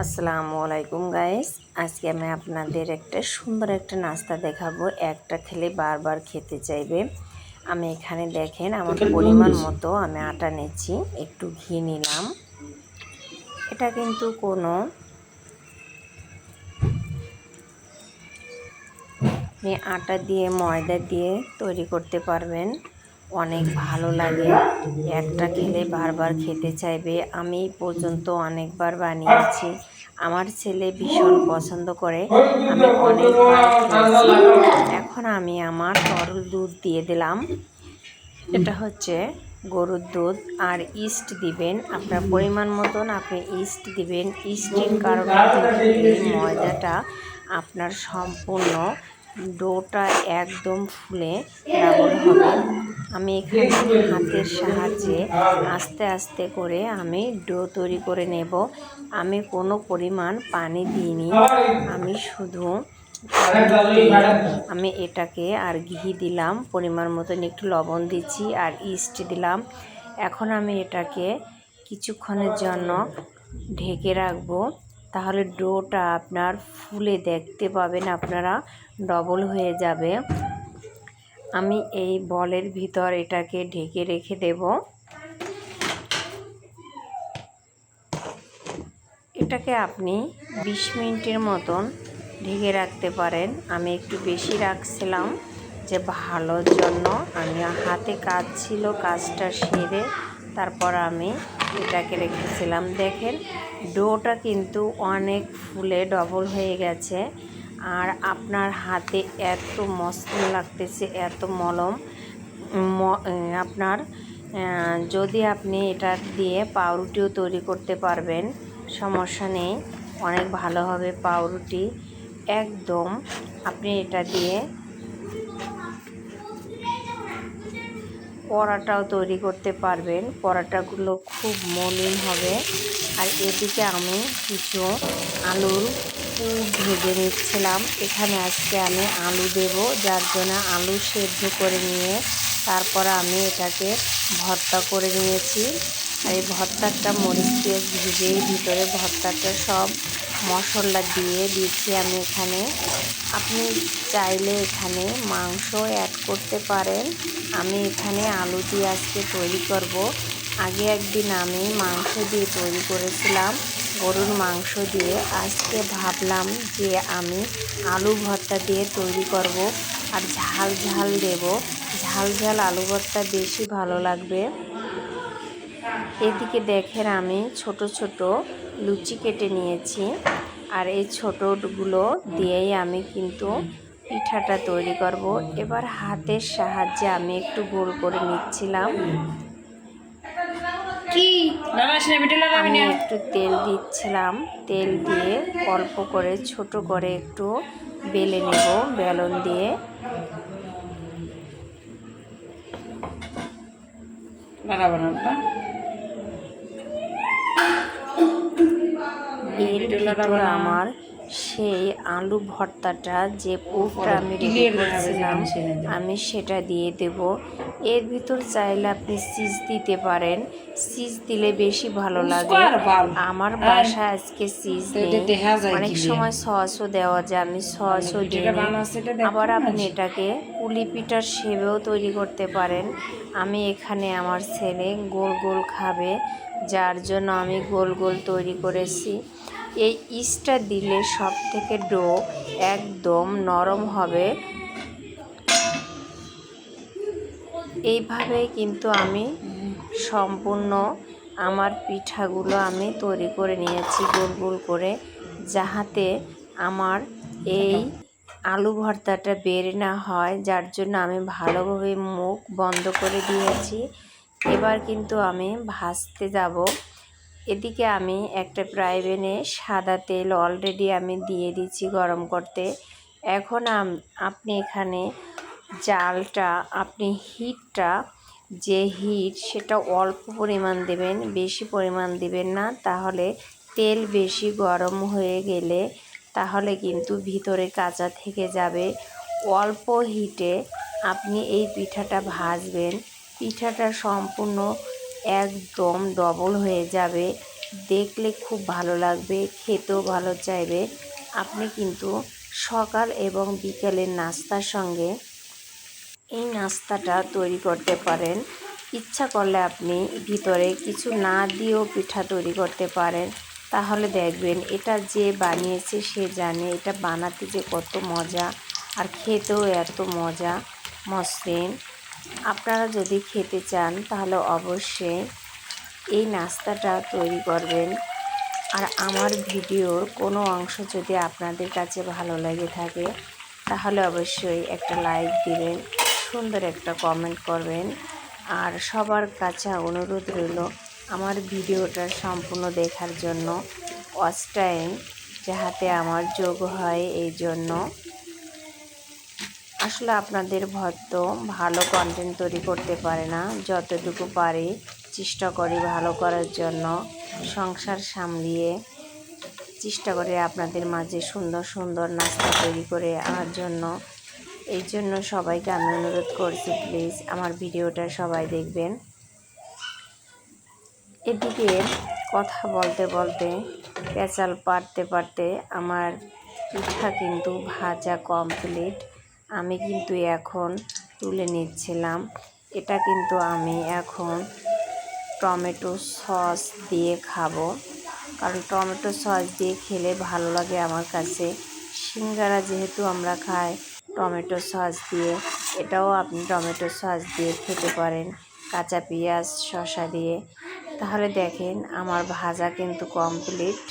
আসসালামু আলাইকুম গাইস, আজকে আমি আপনাদের একটা সুন্দর একটা নাস্তা দেখাবো। একটা খেলে বারবার খেতে চাইবে। আমি এখানে দেখেন আমার পরিমাণ মতো আমি আটা নিচ্ছি, একটু ঘি নিলাম। এটা কিন্তু কোনো আপনি আটা দিয়ে ময়দা দিয়ে তৈরি করতে পারবেন, অনেক ভালো লাগে। একটা খেলে বারবার খেতে চাইবে। আমি পর্যন্ত অনেকবার বানিয়েছি, আমার ছেলে ভীষণ পছন্দ করে, আমি অনেকবার খেয়েছি। এখন আমি আমার তরল দুধ দিয়ে দিলাম। এটা হচ্ছে গরুর দুধ, আর ইস্ট দিবেন আপনার পরিমাণ মতন। আপনি ইস্ট দিবেন, ইস্টের কারণে এই ময়দাটা আপনার সম্পূর্ণ ডোটা একদম ফুলে ডাবল হবে। আমি এখানে হাতের সাহায্যে আস্তে আস্তে করে আমি ডো তৈরি করে নেব। আমি কোনো পরিমাণ পানি দিইনি, আমি শুধু আমি এটাকে আর ঘি দিলাম, পরিমাণ মতন একটু লবণ দিচ্ছি আর ইস্ট দিলাম। এখন আমি এটাকে কিছুক্ষণের জন্য ঢেকে রাখবো, তাহলে ডোটা আপনার ফুলে দেখতে পাবেন আপনারা ডবল হয়ে যাবে। আমি এই বলের ভিতর এটাকে ঢেকে রেখে দেব। এটাকে আপনি 20 মিনিটের মতন ঢেকে রাখতে পারেন। আমি একটু বেশি রাখছিলাম যে ভালোর জন্য, আমি হাতে কাজ ছিল, কাজটা সেরে তারপর আমি এটাকে রেখেছিলাম। দেখেন ডোটা কিন্তু অনেক ফুলে ডবল হয়ে গেছে, আর আপনার হাতে এত মসৃণ লাগতেছে, এত মলম। আপনার যদি আপনি এটা দিয়ে পাউরুটিও তৈরি করতে পারবেন, সমস্যা নেই, অনেক ভালো হবে পাউরুটি। একদম আপনি এটা দিয়ে পরাটাও তৈরি করতে পারবেন, পরাটাগুলো খুব মলিন হবে। আর এদিকে আমি কিছু আলুর পুর ভেজে নিচ্ছিলাম। এখানে আজকে আমি আলু দেব, যার জন্য আলু সেদ্ধ করে নিয়ে তারপর আমি এটাকে ভর্তা করে নিয়েছি। আর এই ভর্তাটা মরিচ পেঁয়াজ ভেজেই ভিতরে ভর্তাটা সব মশলা দিয়ে দিচ্ছি আমি এখানে। আপনি চাইলে এখানে মাংস অ্যাড করতে পারেন। আমি এখানে আলু দিয়ে আজকে তৈরি করব। আগে একদিন আমি মাংস দিয়ে তৈরি করেছিলাম, গরুর মাংস দিয়ে। আজকে ভাবলাম যে আমি আলু ভর্তা দিয়ে তৈরি করব, আর ঝাল ঝাল দেব। ঝাল ঝাল আলু ভর্তা বেশি ভালো লাগবে। এদিকে দেখেন আমি ছোট ছোট লুচি কেটে নিয়েছি, আর এই ছোটগুলো দিয়েই আমি কিন্তু পিঠাটা তৈরি করব। এবার হাতের সাহায্যে আমি একটু গোল করে নিচ্ছিলাম। আমি একটু তেল দিচ্ছিলাম, তেল দিয়ে অল্প করে ছোট করে একটু বেলে নেব বেলন দিয়ে। এর ভিতর আমার সেই আলু ভর্তাটা যে পুরটা আমি রেডি করেছিলাম আমি সেটা দিয়ে দেব। এর ভিতর চাইলে আপনি চিজ দিতে পারেন, চিজ দিলে বেশি ভালো লাগে। আমার বাসায় আজকে চিজ নেই, অনেক সময় সসও দেওয়া যায়, আমি সসও দিই। আবার আপনি এটাকে পুলি পিঠার শেপেও তৈরি করতে পারেন। আমি এখানে আমার ছেলে গোল গোল খাবে, যার জন্য আমি গোল গোল তৈরি করেছি। এই ইস্টটা দিলে সব থেকে ডো একদম নরম হবে। এইভাবে কিন্তু আমি সম্পূর্ণ আমার পিঠাগুলো আমি তৈরি করে নিয়েছি গোল গোল করে, যাহাতে আমার এই আলু ভর্তাটা বের না হয়, যার জন্য আমি ভালোভাবে মুখ বন্ধ করে দিয়েছি। এবার কিন্তু আমি ভাজতে যাব। এদিকে আমি একটা ফ্রাই প্যানে সাদা তেল অলরেডি আমি দিয়ে দিচ্ছি গরম করতে। এখন আপনি এখানে জালটা, আপনি হিটটা, যে হিট সেটা অল্প পরিমাণ দেবেন, বেশি পরিমাণ দিবেন না, তাহলে তেল বেশি গরম হয়ে গেলে তাহলে কিন্তু ভিতরে কাঁচা থেকে যাবে। অল্প হিটে আপনি এই পিঠাটা ভাজবেন, পিঠাটা সম্পূর্ণ একদম ডবল হয়ে যাবে। দেখলে খুব ভালো লাগবে, খেতেও ভালো চাইবে। আপনি কিন্তু সকাল এবং বিকেলের নাস্তার সঙ্গে এই নাস্তাটা তৈরি করতে পারেন। ইচ্ছা করলে আপনি ভিতরে কিছু না দিয়েও পিঠা তৈরি করতে পারেন। তাহলে দেখবেন এটা যে বানিয়েছে সে জানে এটা বানাতে যে কত মজা, আর খেতেও এত মজা, মসৃণ। আপনারা যদি খেতে চান তাহলে অবশ্যই এই নাস্তাটা তৈরি করবেন। আর আমার ভিডিওর কোনো অংশ যদি আপনাদের কাছে ভালো লেগে থাকে তাহলে অবশ্যই একটা লাইক দিবেন, সুন্দর একটা কমেন্ট করবেন। আর সবার কাছে অনুরোধ রইল আমার ভিডিওটা সম্পূর্ণ দেখার জন্য, ওয়াচ টাইম যাহাতে আমার যোগ হয়। এই জন্য আসলে আপনাদের ভয়তো ভালো কন্টেন্ট তৈরি করতে পারে না, যতটুকু পারি চেষ্টা করি ভালো করার জন্য, সংসার সামলিয়ে চেষ্টা করি আপনাদের মাঝে সুন্দর সুন্দর নাস্তা তৈরি করে আনার জন্য। এই জন্য সবাইকে আমি অনুরোধ করছি, প্লিজ আমার ভিডিওটা সবাই দেখবেন। এদিকে কথা বলতে বলতে পেঁচাল পারতে পারতে আমার পিঠা কিন্তু ভাজা কমপ্লিট। আমি কিন্তু এখন তুলে নিচ্ছিলাম। এটা কিন্তু আমি এখন টমেটো সস দিয়ে খাবো, কারণ টমেটো সস দিয়ে খেলে ভালো লাগে আমার কাছে। সিঙ্গারা যেহেতু আমরা খাই টমেটো সস দিয়ে, এটাও আপনি টমেটো সস দিয়ে খেতে পারেন, কাঁচা পেঁয়াজ শসা দিয়ে। তাহলে দেখেন আমার ভাজা কিন্তু কমপ্লিট।